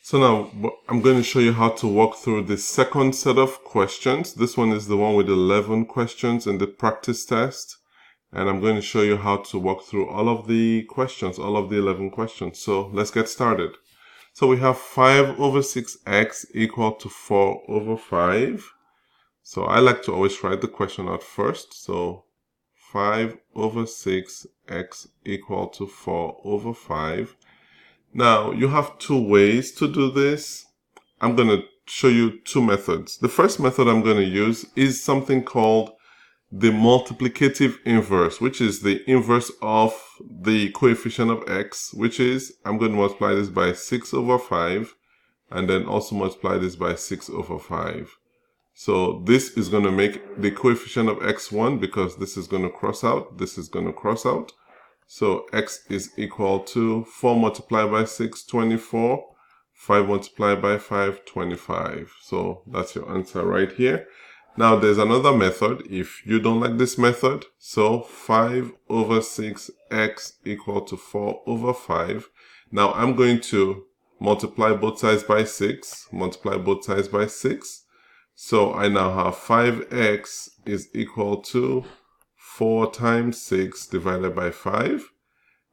So now I'm going to show you how to walk through the second set of questions. This one is the one with 11 questions in the practice test. And I'm going to show you how to walk through all of the questions, all of the 11 questions. So let's get started. So we have 5 over 6x equal to 4 over 5. So I like to always write the question out first. So 5 over 6x equal to 4 over 5. Now, you have two ways to do this. I'm going to show you two methods. The first method I'm going to use is something called the multiplicative inverse, which is the inverse of the coefficient of x, which is, I'm going to multiply this by 6 over 5, and then also multiply this by 6 over 5. So this is going to make the coefficient of x 1 because this is going to cross out, this is going to cross out. So x is equal to 4 multiplied by 6, 24, 5 multiplied by 5, 25. So that's your answer right here. Now there's another method if you don't like this method. So 5 over 6x equal to 4 over 5. Now I'm going to multiply both sides by 6, multiply both sides by 6. So I now have 5x is equal to 4 times 6 divided by 5,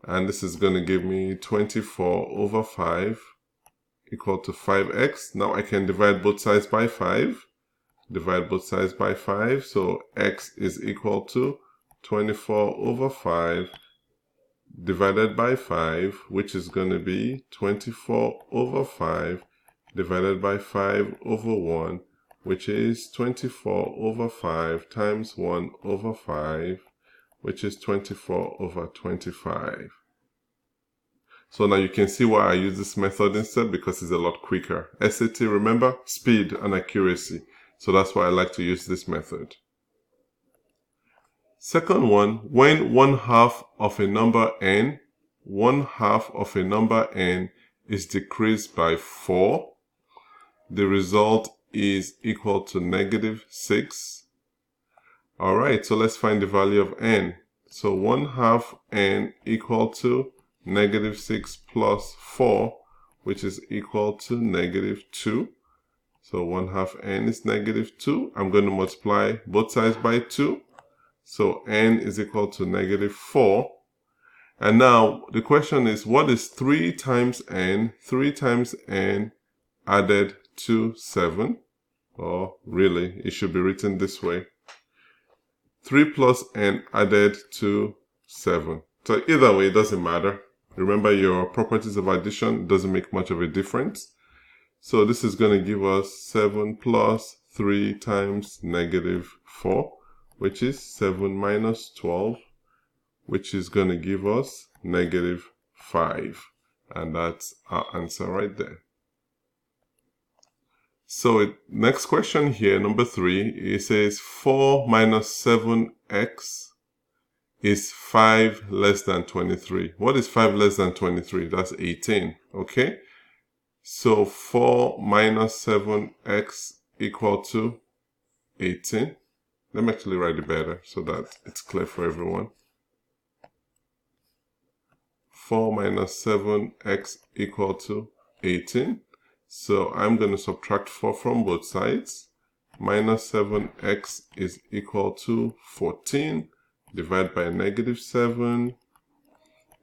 and this is going to give me 24 over 5 equal to 5x. Now I can divide both sides by 5, divide both sides by 5, so x is equal to 24 over 5 divided by 5, which is going to be 24 over 5 divided by 5 over 1, which is 24 over 5 times 1 over 5, which is 24 over 25. So now you can see why I use this method instead, because it's a lot quicker. SAT, remember, speed and accuracy. So that's why I like to use this method. Second one, when 1/2 of a number n, 1/2 of a number n is decreased by 4, the result is equal to -6. Alright, so let's find the value of n. So 1/2 n equal to -6 plus 4, which is equal to -2. So 1/2 n is -2. I'm going to multiply both sides by 2. So n is equal to -4. And now the question is, what is 3 times n? 3 times n added to 7. Or really, it should be written this way. 3 plus n added to 7. So either way, it doesn't matter. Remember, your properties of addition doesn't make much of a difference. So this is going to give us 7 plus 3 times -4, which is 7 minus 12, which is going to give us -5. And that's our answer right there. So next question here, number 3, it says 4 minus 7x is 5 less than 23. What is 5 less than 23? That's 18, okay? So 4 minus 7x equal to 18. Let me actually write it better so that it's clear for everyone. 4 minus 7x equal to 18. So I'm going to subtract 4 from both sides. Minus 7x is equal to 14. Divide by -7.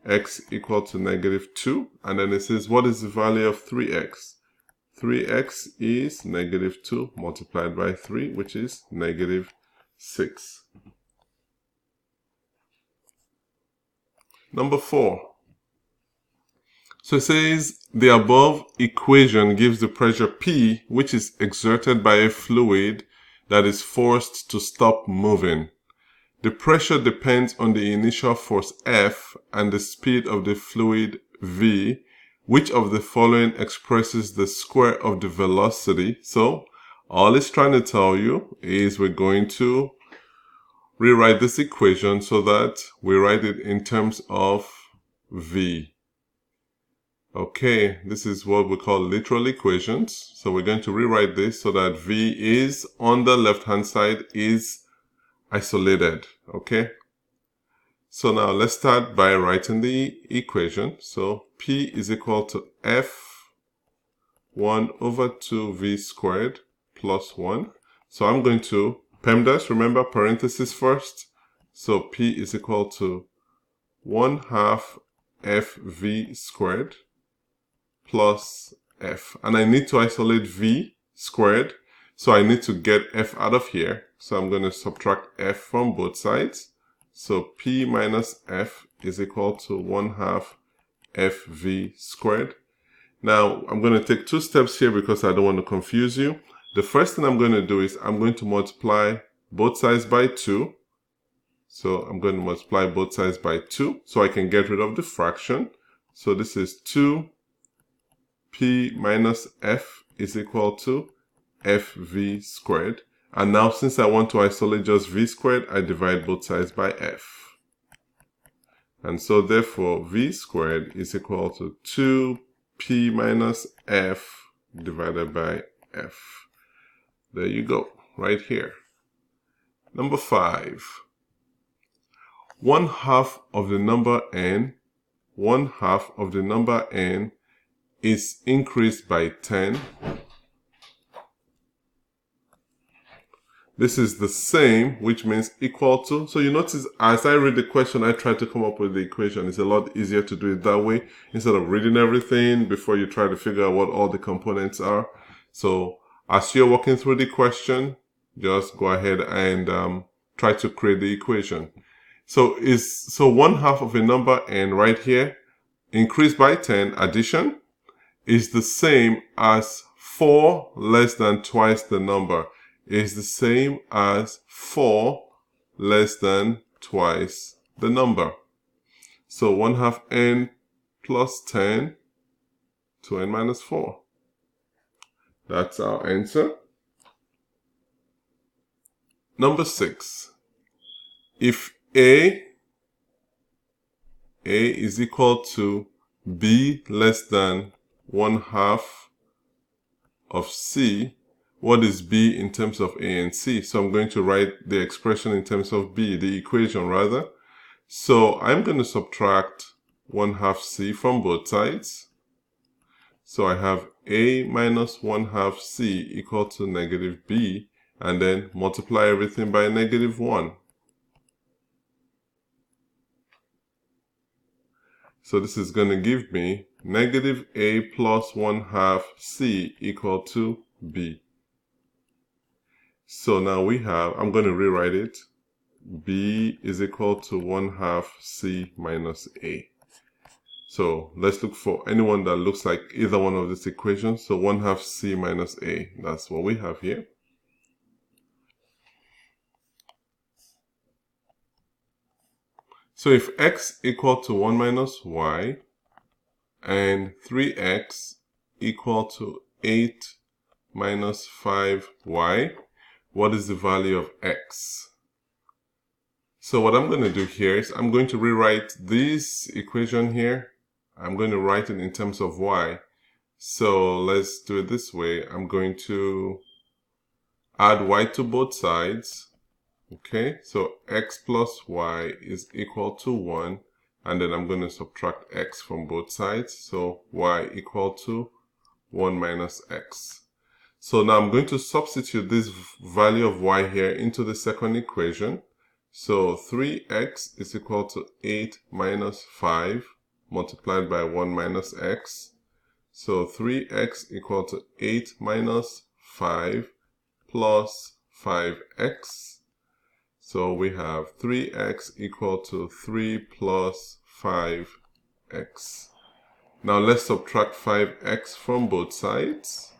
X equal to -2. And then it says, what is the value of 3x? 3x is -2 multiplied by 3, which is -6. Number 4. So it says the above equation gives the pressure P, which is exerted by a fluid that is forced to stop moving. The pressure depends on the initial force F and the speed of the fluid V. Which of the following expresses the square of the velocity? So all it's trying to tell you is we're going to rewrite this equation so that we write it in terms of V. Okay, this is what we call literal equations. So we're going to rewrite this so that V is on the left-hand side is isolated, okay? So now let's start by writing the equation. So P is equal to F 1 over 2v squared plus 1. So I'm going to PEMDAS, remember, parenthesis first. So p is equal to 1/2 fv squared plus f. And I need to isolate v squared, so I need to get f out of here. So I'm going to subtract f from both sides. So p minus f is equal to 1/2 fv squared. Now I'm going to take 2 steps here because I don't want to confuse you. The first thing I'm going to do is I'm going to multiply both sides by 2. So I'm going to multiply both sides by 2 so I can get rid of the fraction. So this is 2p minus f is equal to fv squared. And now since I want to isolate just v squared, I divide both sides by f. And so therefore v squared is equal to 2p minus f divided by f. There you go, right here. Number 5. 1/2 of the number n, 1/2 of the number n is increased by 10. This is the same, which means equal to. So you notice as I read the question, I try to come up with the equation. It's a lot easier to do it that way instead of reading everything before you try to figure out what all the components are. So as you're working through the question, just go ahead and try to create the equation. So 1/2 of a number n right here, increased by 10, addition, is the same as 4 less than twice the number. Is the same as 4 less than twice the number. So 1/2 n plus 10 to n minus 4. That's our answer. Number 6. If A is equal to B less than 1/2 of C, what is B in terms of A and C? So I'm going to write the expression in terms of B, the equation rather. So I'm going to subtract 1/2 C from both sides. So I have A minus 1/2 C equal to negative B, and then multiply everything by negative 1. So this is going to give me negative A plus 1/2 C equal to B. So now we have, I'm going to rewrite it, B is equal to 1/2 C minus A. So let's look for anyone that looks like either one of these equations. So 1/2 C minus A, that's what we have here. So if x equal to 1 minus y and 3x equal to 8 minus 5y, what is the value of x? So what I'm going to do here is I'm going to rewrite this equation here. I'm going to write it in terms of y. So let's do it this way. I'm going to add y to both sides. Okay, so x plus y is equal to 1, and then I'm going to subtract x from both sides. So y equal to 1 minus x. So now I'm going to substitute this value of y here into the second equation. So 3x is equal to 8 minus 5 multiplied by 1 minus x. So 3x equal to 8 minus 5 plus 5x. So we have 3x equal to 3 plus 5x. Now let's subtract 5x from both sides.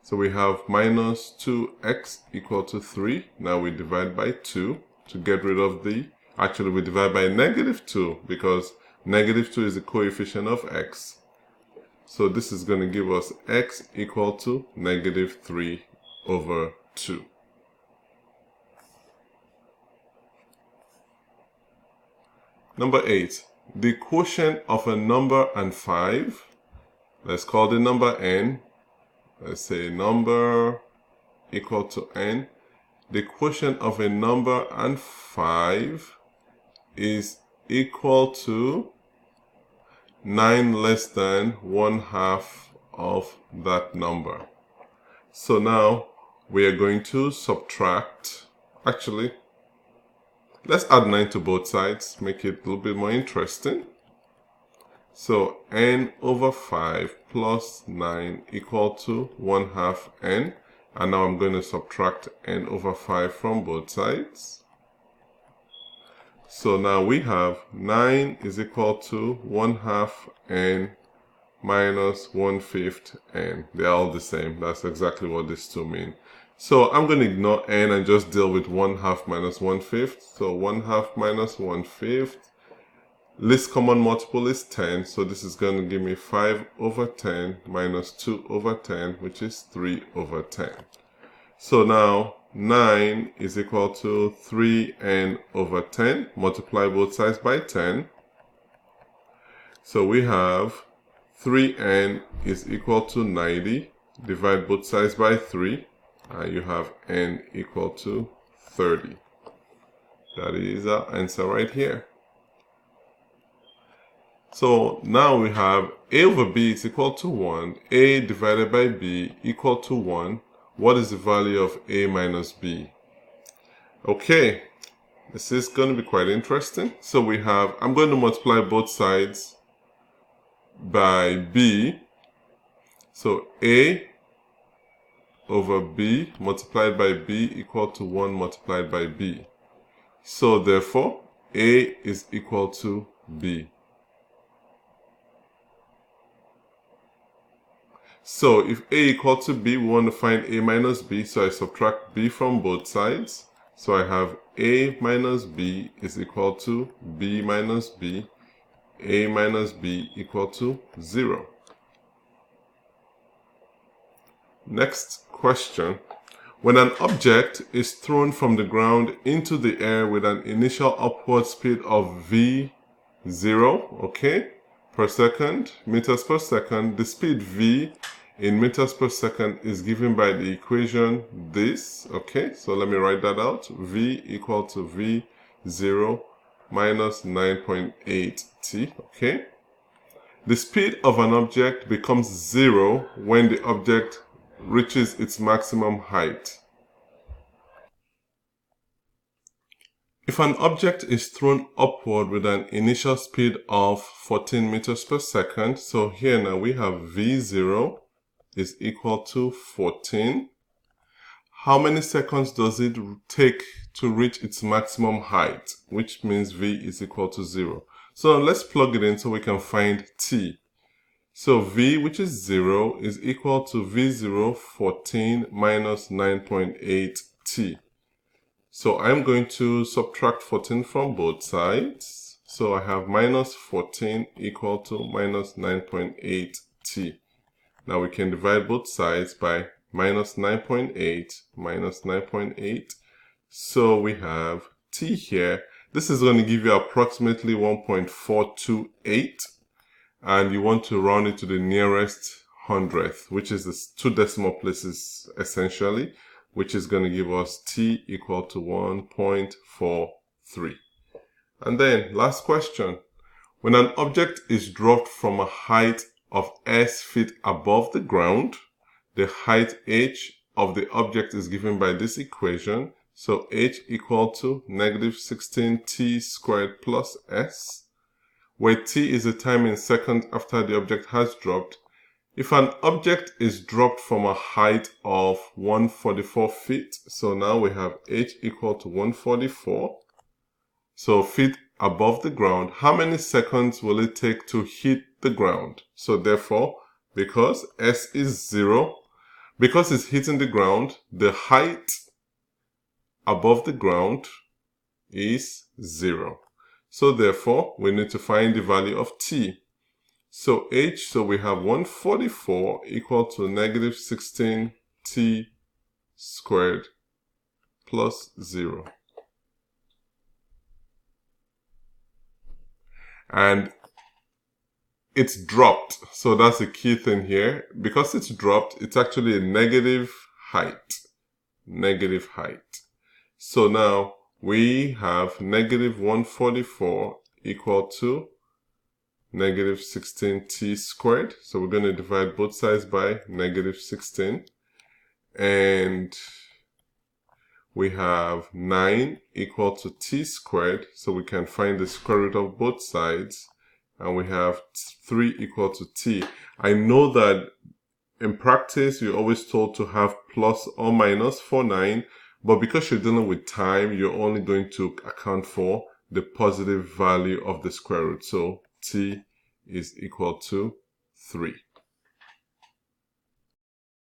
So we have minus 2x equal to 3. Now we divide by 2 to get rid of the, actually we divide by negative 2 because negative 2 is the coefficient of x. So this is going to give us x equal to negative 3 over 2. Number 8, the quotient of a number and 5. Let's call the number n. Let's say number equal to n. The quotient of a number and 5 is equal to 9 less than 1/2 of that number. So now we are going to subtract, actually, let's add 9 to both sides, make it a little bit more interesting. So n over 5 plus 9 equal to 1/2 n. And now I'm going to subtract n over 5 from both sides. So now we have 9 is equal to 1/2 n minus 1/5 n. They're all the same. That's exactly what these two mean. So I'm going to ignore n and just deal with 1/2 minus 1/5. So 1/2 minus 1/5. Least common multiple is 10. So this is going to give me 5 over 10 minus 2 over 10, which is 3 over 10. So now 9 is equal to 3n over 10. Multiply both sides by 10. So we have 3n is equal to 90. Divide both sides by 3. And you have n equal to 30. That is our answer right here. So now we have a over b is equal to 1. A divided by b equal to 1. What is the value of a minus b? Okay, this is going to be quite interesting. So we have, I'm going to multiply both sides by b. So a over b multiplied by b equal to 1 multiplied by b. So therefore, a is equal to b. So if a equal to b, we want to find a minus b, so I subtract b from both sides. So I have a minus b is equal to b minus b, a minus b equal to 0. Next question. When an object is thrown from the ground into the air with an initial upward speed of v0, okay, per second, meters per second, the speed v in meters per second is given by the equation this, okay, so let me write that out. V equal to v0 minus 9.8 t, okay. The speed of an object becomes 0 when the object reaches its maximum height. If an object is thrown upward with an initial speed of 14 meters per second, so here now we have v0 is equal to 14. How many seconds does it take to reach its maximum height, which means v is equal to 0? So let's plug it in so we can find t. So v, which is 0, is equal to v0 14 minus 9.8 t. So I'm going to subtract 14 from both sides. So I have minus 14 equal to minus 9.8 t. Now we can divide both sides by minus 9.8 minus 9.8. So we have t here. This is going to give you approximately 1.428. And you want to round it to the nearest hundredth, which is the 2 decimal places essentially, which is going to give us t equal to 1.43. And then last question. When an object is dropped from a height of s feet above the ground, the height h of the object is given by this equation. So h equal to negative 16t squared plus s, where t is the time in seconds after the object has dropped. If an object is dropped from a height of 144 feet, so now we have h equal to 144, so feet above the ground, how many seconds will it take to hit the ground? So therefore, because s is 0, because it's hitting the ground, the height above the ground is 0. So therefore, we need to find the value of t. So h, so we have 144 equal to negative 16t squared plus 0. And it's dropped. So that's the key thing here. Because it's dropped, it's actually a negative height. Negative height. So now we have negative 144 equal to negative 16t squared. So we're going to divide both sides by negative 16. And we have 9 equal to t squared. So we can find the square root of both sides. And we have 3 equal to t. I know that in practice, you're always told to have plus or minus for 9. But because you're dealing with time, you're only going to account for the positive value of the square root. So t is equal to 3.